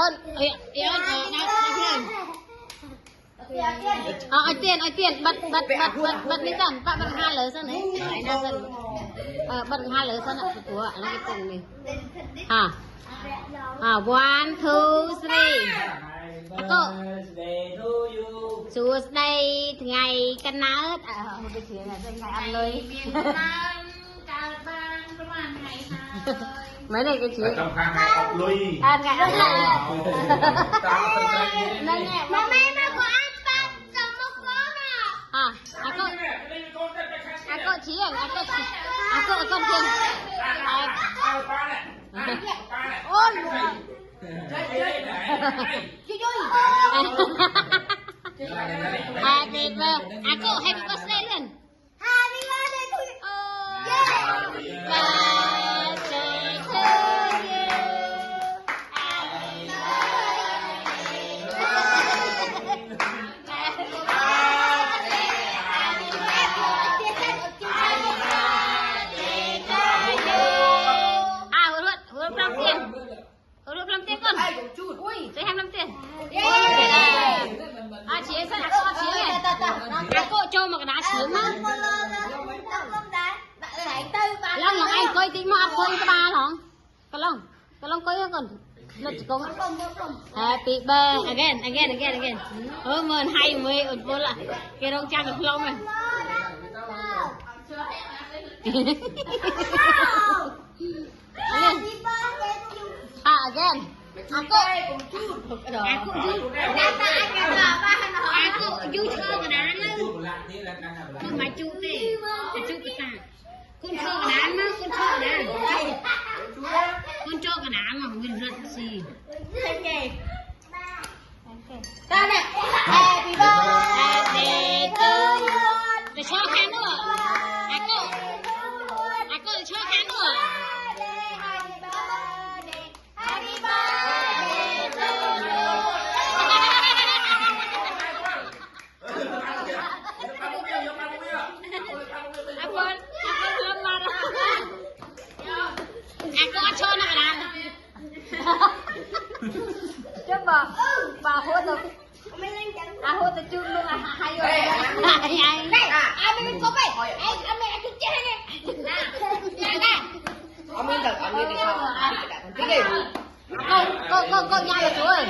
ơn ai tiền bật đi dần bạn bật hai lỡ sân đấy lại ra sân bật hai lỡ sân ạ của là cái cùng này one two three cô chú đây ngày cân nát một cái chuyện là ngày ănเลยmấy này cái chuyện trong khang hai học lui ngày ăn là mà mẹ có ăn bắp trong một con à cô chỉ cô con thiên ôn happy birthday aku happy birthday luôn happy birthday to you tôi ham 5 tiền chị ấy sẽ đặt con chị này cô cho một cái đá sướng á long là anh coi tí mà coi cái ba lòng cái long coi còn nó chỉ có happy birthday again mơn hay mới ổn vô lại cái đông trang được long này again aku du thơ cái đá nữa con mà chu tê chu cái ta con thơ cái đá nữa con thơ cái đá con cho cái đá mà mình rất gì ta này happy birthday to you để cho khán nữa aku cho khán nữa aku cho nó làm chứ bà hốt được hốt được chưa luôn là hay rồi hay ai mình có vậy anh mẹ cứ chết này ông đi sao? cô nhai rồi chú ơi